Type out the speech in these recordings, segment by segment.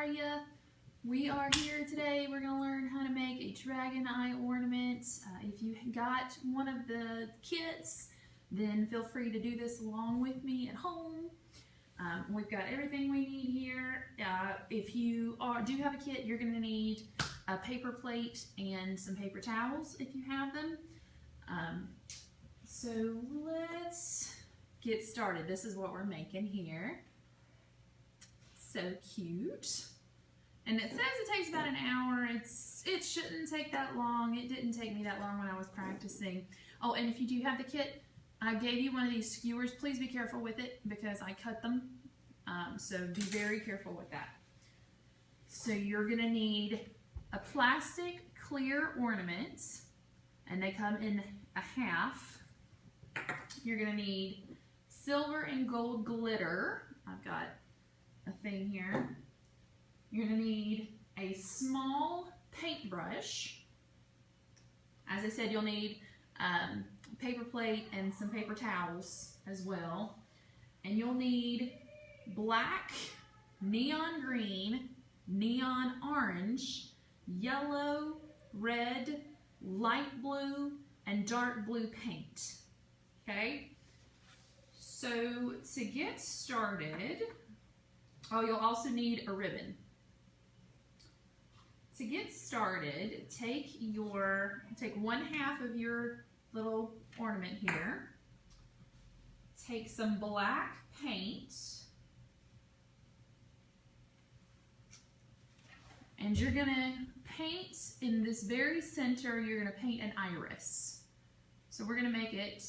are you? We are here today. We're going to learn how to make a dragon eye ornament. If you got one of the kits, then feel free to do this along with me at home. We've got everything we need here. If you do have a kit, you're going to need a paper plate and some paper towels if you have them. So let's get started. This is what we're making here. So cute. And it says it takes about an hour. It shouldn't take that long. It didn't take me that long when I was practicing. Oh, and if you do have the kit, I gave you one of these skewers. Please be careful with it because I cut them. So be very careful with that. So you're going to need a plastic clear ornament, and they come in a half. You're going to need silver and gold glitter. I've got a thing here. You're going to need a small paintbrush. As I said, you'll need paper plate and some paper towels as well. And you'll need black, neon green, neon orange, yellow, red, light blue, and dark blue paint. Okay? So to get started, oh, you'll also need a ribbon. To get started, take 1/2 of your little ornament here. Take some black paint. And you're going to paint in this very center, you're going to paint an iris. So we're going to make it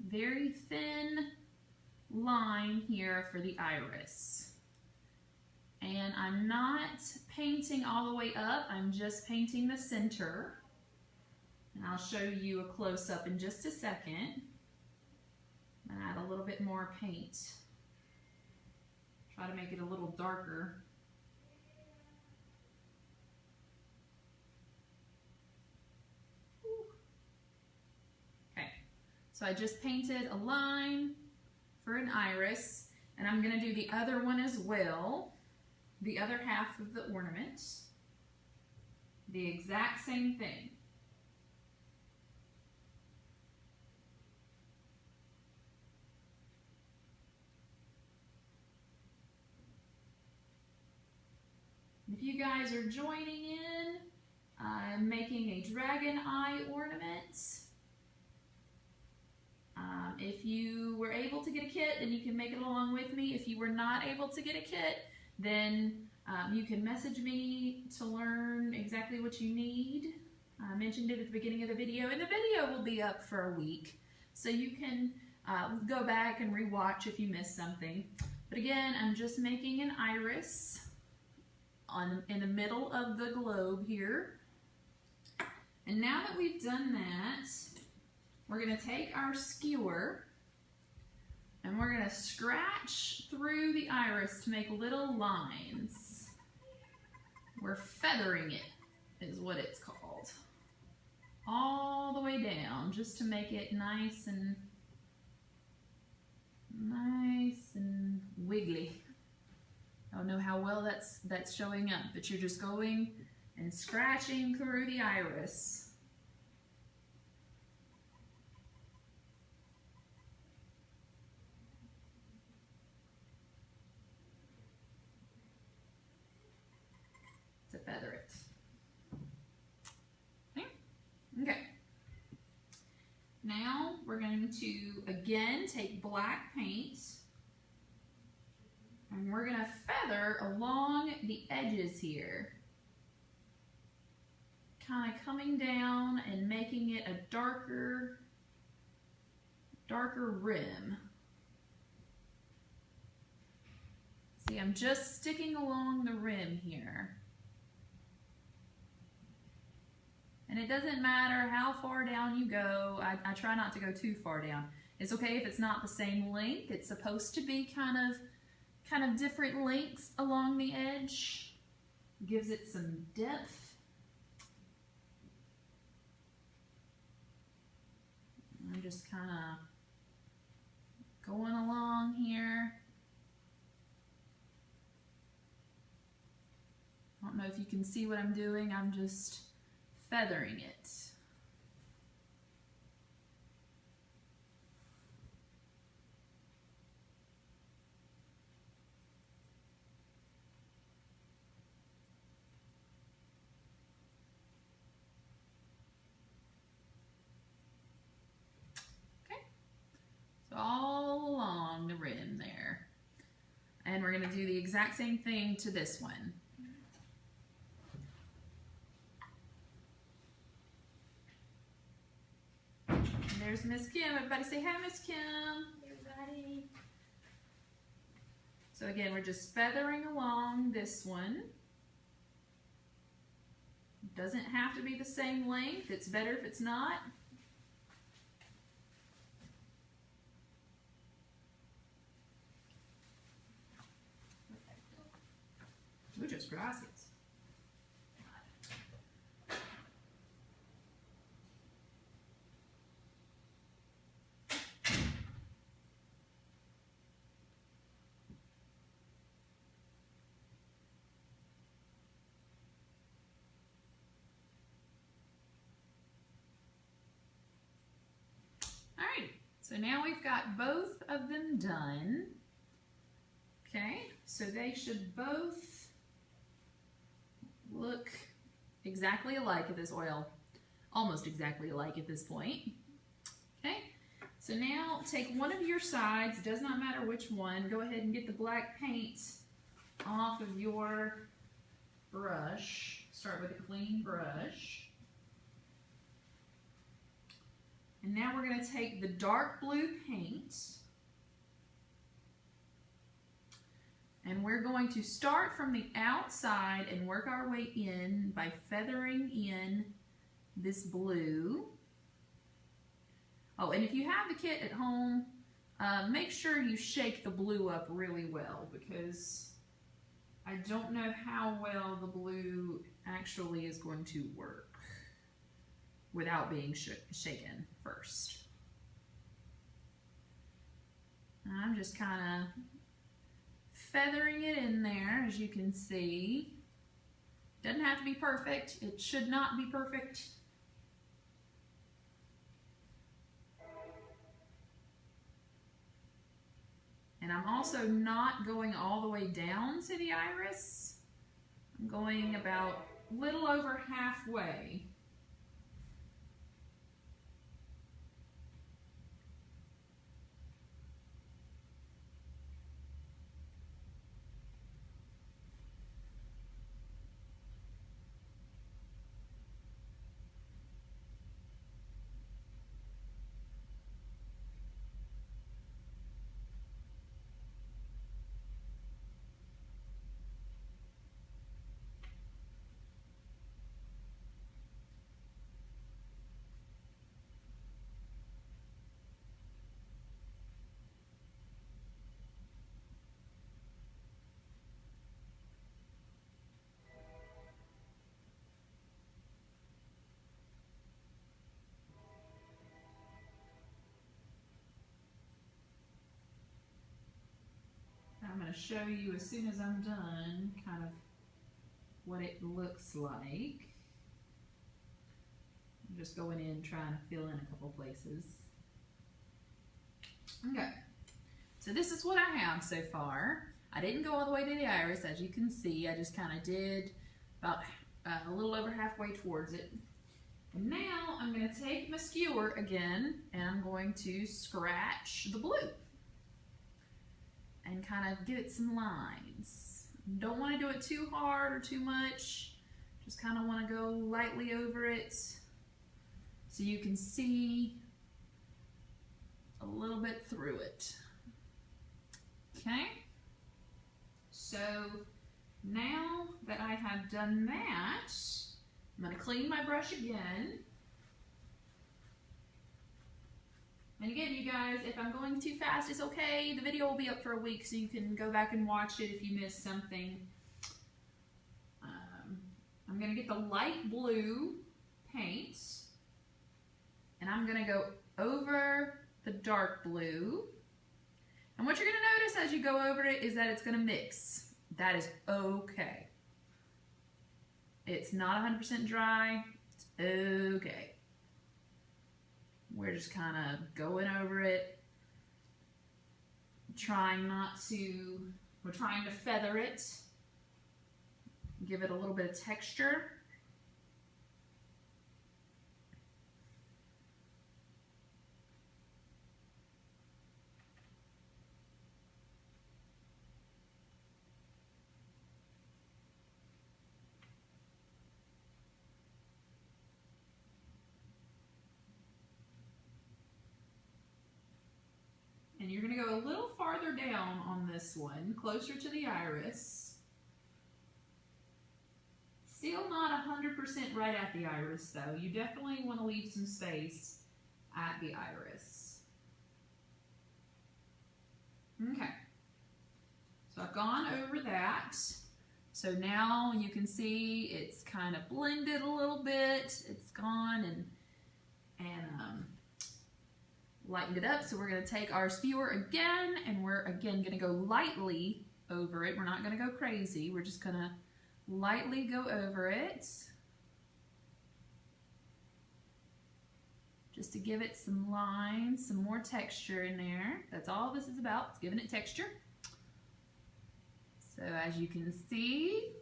very thin line here for the iris. And I'm not painting all the way up, I'm just painting the center. And I'll show you a close-up in just a second. And add a little bit more paint. Try to make it a little darker. Okay, so I just painted a line for an iris, and I'm going to do the other one as well. The other half of the ornament, the exact same thing. If you guys are joining in, I'm making a dragon eye ornament. If you were able to get a kit, then you can make it along with me. If you were not able to get a kit, then you can message me to learn exactly what you need. I mentioned it at the beginning of the video, and the video will be up for a week, so you can go back and rewatch if you missed something. But again, I'm just making an iris in the middle of the globe here. And now that we've done that, we're going to take our skewer and we're going to scratch through the iris to make little lines. We're feathering it, is what it's called. All the way down, just to make it nice and wiggly. I don't know how well that's showing up, but you're just going and scratching through the iris. To feather it. Okay. Now we're going to again take black paint and we're going to feather along the edges here. Kind of coming down and making it a darker rim. See, I'm just sticking along the rim here. And it doesn't matter how far down you go. I try not to go too far down. It's okay if it's not the same length. It's supposed to be kind of different lengths along the edge. Gives it some depth. I'm just kind of going along here. know if you can see what I'm doing. I'm just feathering it. All along the rim there. And we're going to do the exact same thing to this one. And there's Miss Kim. Everybody say hi, Miss Kim. Everybody. So again, we're just feathering along this one. It doesn't have to be the same length. It's better if it's not. Muchas gracias. All right, so now we've got both of them done. Okay, so they should both look exactly alike at this oil, almost exactly alike at this point. Okay, so now take one of your sides, it does not matter which one, go ahead and get the black paint off of your brush. Start with a clean brush. And now we're going to take the dark blue paint and we're going to start from the outside and work our way in by feathering in this blue. Oh, and if you have the kit at home, make sure you shake the blue up really well, because I don't know how well the blue actually is going to work without being shaken first. I'm just kind of feathering it in there, as you can see. Doesn't have to be perfect. It should not be perfect. And I'm also not going all the way down to the iris. I'm going about a little over halfway. I'm going to show you as soon as I'm done kind of what it looks like. I'm just going in trying to fill in a couple places. Okay, so this is what I have so far. I didn't go all the way to the iris, as you can see. I just kind of did about a little over halfway towards it. And now I'm going to take my skewer again and I'm going to scratch the blue and kind of give it some lines. Don't want to do it too hard or too much. Just kind of want to go lightly over it so you can see a little bit through it. Okay? So now that I have done that, I'm going to clean my brush again. And again, you guys, if I'm going too fast, it's okay. The video will be up for a week, so you can go back and watch it if you missed something. I'm going to get the light blue paint, and I'm going to go over the dark blue. And what you're going to notice as you go over it is that it's going to mix. That is okay. It's not 100% dry. It's okay. We're just kind of going over it. We're trying to feather it. Give it a little bit of texture. And you're going to go a little farther down on this one, closer to the iris. Still not 100% right at the iris though. You definitely want to leave some space at the iris. Okay. So I've gone over that. So now you can see it's kind of blended a little bit. It's gone and lightened it up. So we're going to take our skewer again, and we're again going to go lightly over it. We're not going to go crazy. We're just going to lightly go over it. Just to give it some lines, some more texture in there. That's all this is about, it's giving it texture. So as you can see,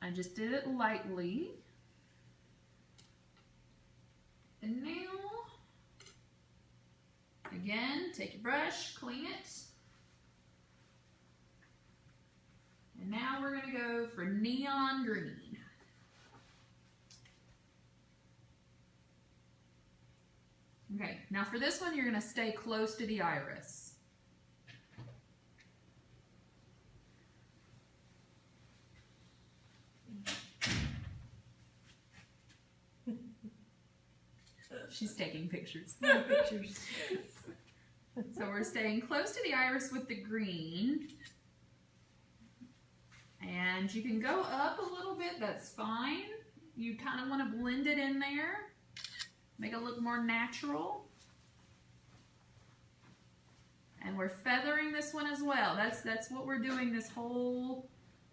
I just did it lightly. And now, again, take your brush, clean it. And now we're going to go for neon green. Okay, now for this one, you're going to stay close to the iris. She's taking pictures. Pictures. So we're staying close to the iris with the green. And you can go up a little bit, that's fine. You kind of want to blend it in there. Make it look more natural. And we're feathering this one as well. That's what we're doing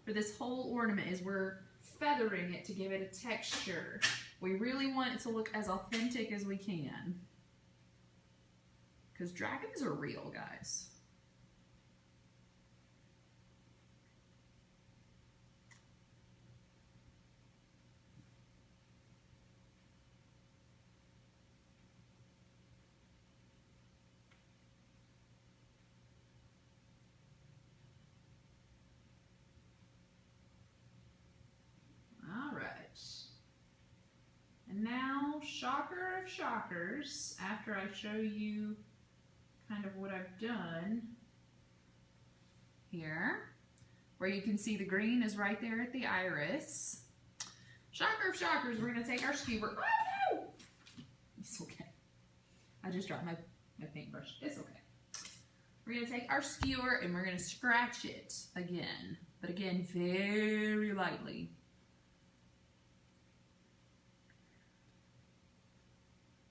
for this whole ornament, is we're feathering it to give it a texture. We really want it to look as authentic as we can. Because dragons are real, guys. And now, shocker of shockers, after I show you kind of what I've done here, where you can see the green is right there at the iris. Shocker of shockers, we're going to take our skewer. Oh no! It's okay. I just dropped my paintbrush. It's okay. We're going to take our skewer and we're going to scratch it again. But again, very lightly.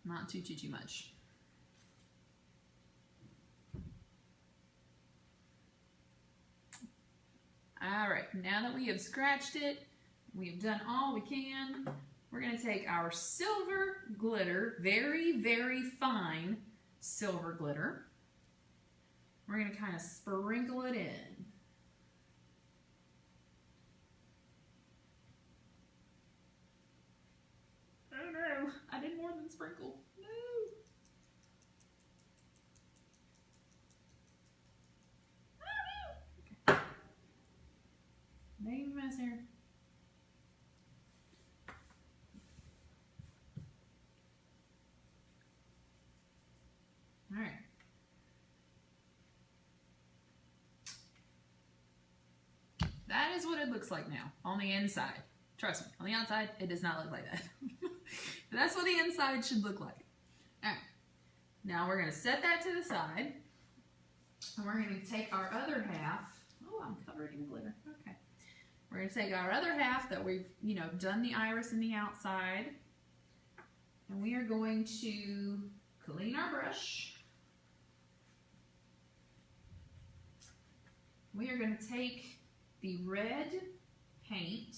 Not too much. All right, now that we have scratched it, we've done all we can. We're going to take our silver glitter, very, very fine silver glitter. We're going to kind of sprinkle it in. Oh no, I did more than sprinkle. No. Oh no. Okay. Making a mess here. All right. That is what it looks like now on the inside. Trust me, on the outside, it does not look like that. But that's what the inside should look like. All right. Now we're going to set that to the side. And we're going to take our other half. Oh, I'm covered in glitter. Okay. We're going to take our other half that we've, done the iris in the outside. And we are going to clean our brush. We are going to take the red paint.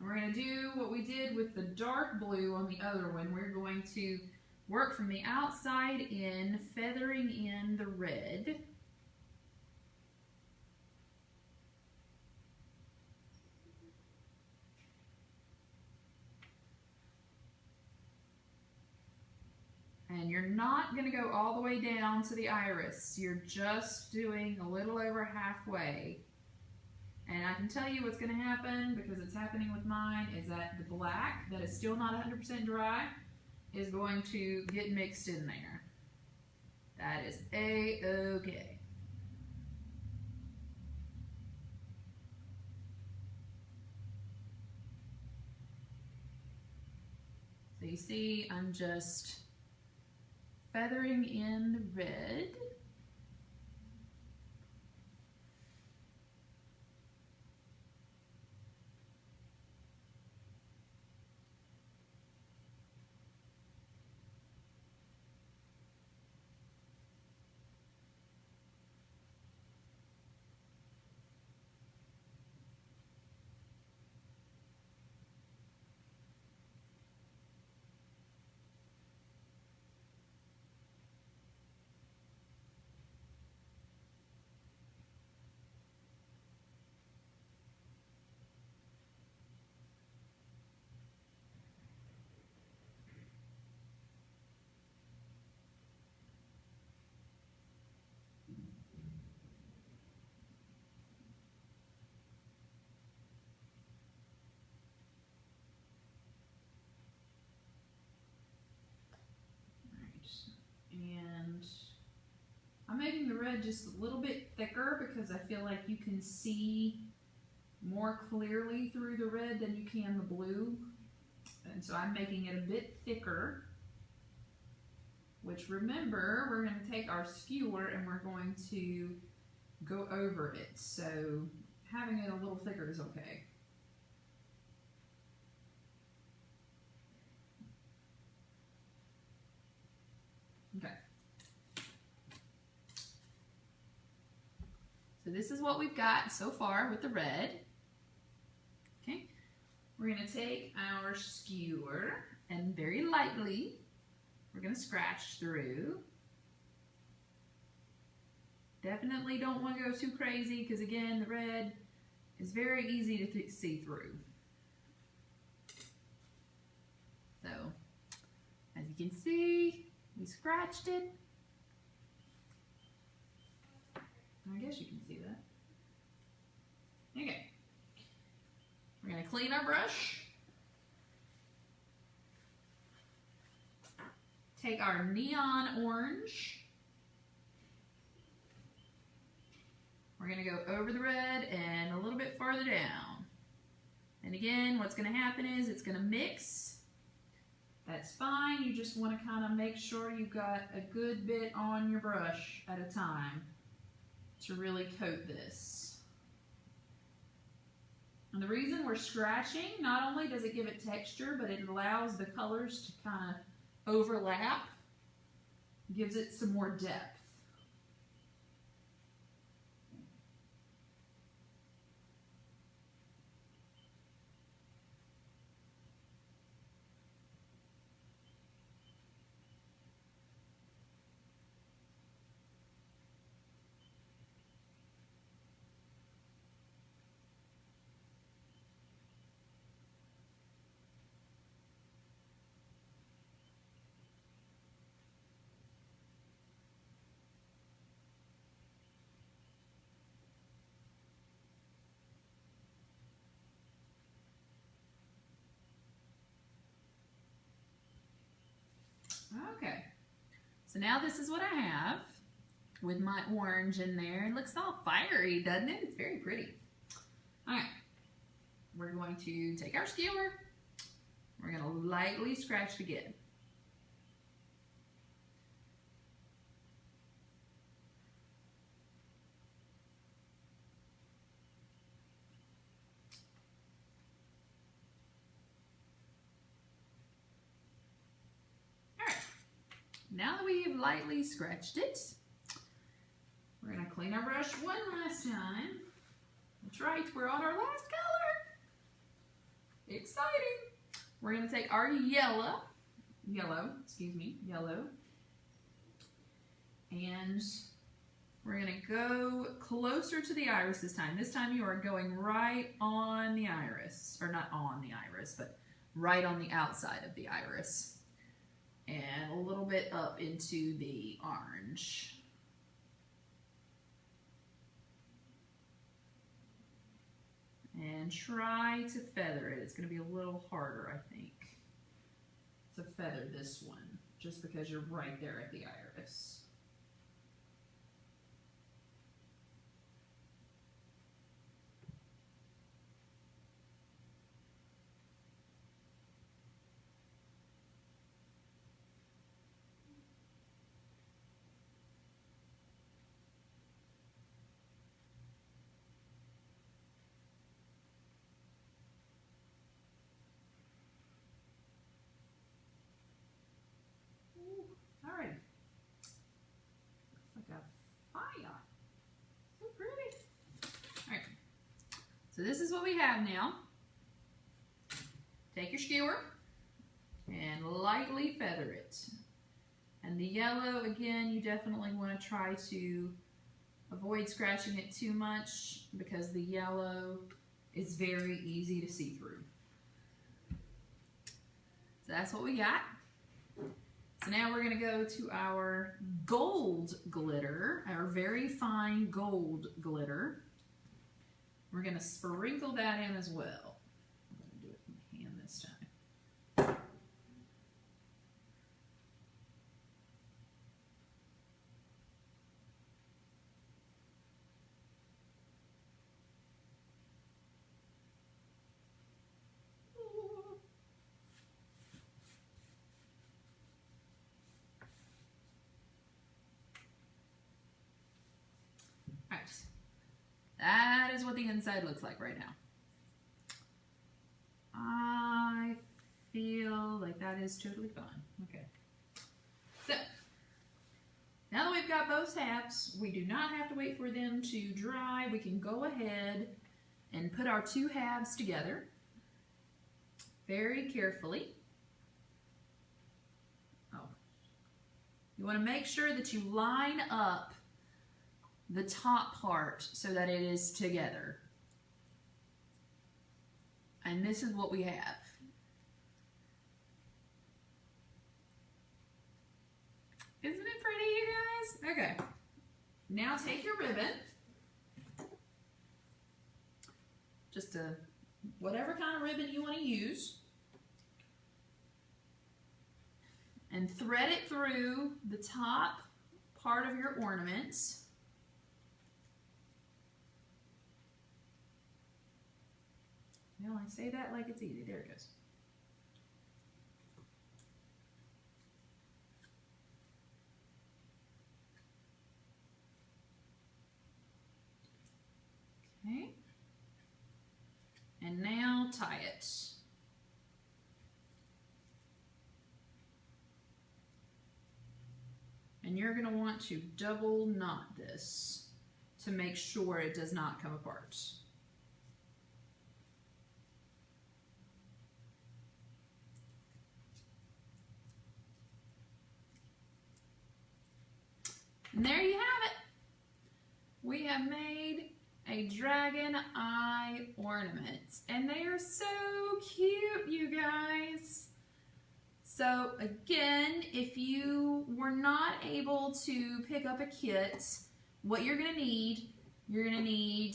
And we're going to do what we did with the dark blue on the other one. We're going to work from the outside in, feathering in the red. And you're not going to go all the way down to the iris. You're just doing a little over halfway. And I can tell you what's going to happen, because it's happening with mine, is that the black, that is still not 100% dry, is going to get mixed in there. That is A-okay. So you see, I'm just feathering in the red. And I'm making the red just a little bit thicker because I feel like you can see more clearly through the red than you can the blue. And so I'm making it a bit thicker, which, remember, we're going to take our skewer and we're going to go over it. So having it a little thicker is okay. Okay. So this is what we've got so far with the red. Okay. We're going to take our skewer and very lightly we're going to scratch through. Definitely don't want to go too crazy because, again, the red is very easy to see through. So, as you can see, we scratched it. I guess you can see that. Okay. We're going to clean our brush. Take our neon orange. We're going to go over the red and a little bit farther down. And again, what's going to happen is it's going to mix. That's fine. You just want to kind of make sure you've got a good bit on your brush at a time to really coat this. And the reason we're scratching, not only does it give it texture, but it allows the colors to kind of overlap, gives it some more depth. Okay, so now this is what I have with my orange in there. It looks all fiery, doesn't it? It's very pretty. All right, we're going to take our skewer. We're going to lightly scratch it again. Now that we've lightly scratched it, we're going to clean our brush one last time. That's right, we're on our last color. exciting. We're going to take our yellow, and we're going to go closer to the iris this time. This time you are going right on the iris, or not on the iris, but right on the outside of the iris. And a little bit up into the orange. And try to feather it. It's going to be a little harder, I think, to feather this one, just because you're right there at the iris. All right. Looks like a fire. So pretty. All right. So this is what we have now. Take your skewer and lightly feather it. And the yellow, again, you definitely want to try to avoid scratching it too much because the yellow is very easy to see through. So that's what we got. So now we're going to go to our gold glitter, our very fine gold glitter. We're going to sprinkle that in as well. I'm going to do it from hand this time. That is what the inside looks like right now. I feel like that is totally fine. Okay. So, now that we've got both halves, we do not have to wait for them to dry. We can go ahead and put our two halves together very carefully. Oh. You want to make sure that you line up the top part so that it is together. And this is what we have. Isn't it pretty, you guys? Okay. Now take your ribbon. Just whatever kind of ribbon you want to use. And thread it through the top part of your ornaments. Well, I say that like it's easy. There it goes. Okay. And now tie it. And you're going to want to double knot this to make sure it does not come apart. And there you have it. We have made a dragon eye ornament. And they are so cute, you guys. So again, if you were not able to pick up a kit, what you're going to need,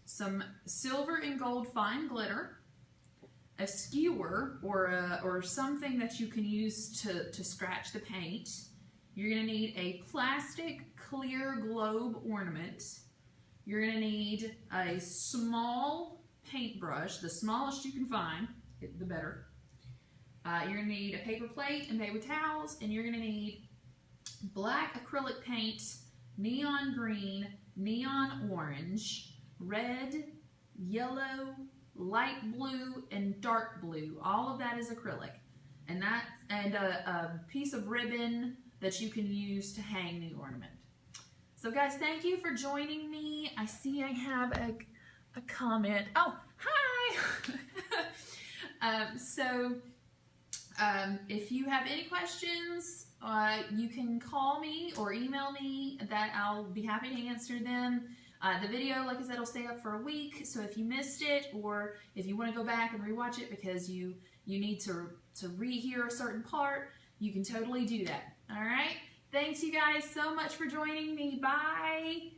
some silver and gold fine glitter, a skewer or something that you can use to scratch the paint. You're going to need a plastic clear globe ornament. You're going to need a small paintbrush, the smallest you can find, the better. You're going to need a paper plate and paper towels, and you're going to need black acrylic paint, neon green, neon orange, red, yellow, light blue, and dark blue. All of that is acrylic. And a piece of ribbon that you can use to hang the ornament. So guys, thank you for joining me. I see I have a comment. Oh, hi! If you have any questions, you can call me or email me. That I'll be happy to answer them. The video, like I said, will stay up for a week. So if you missed it, or if you want to go back and rewatch it because you need to rehear a certain part, you can totally do that. All right. Thanks you guys so much for joining me. Bye.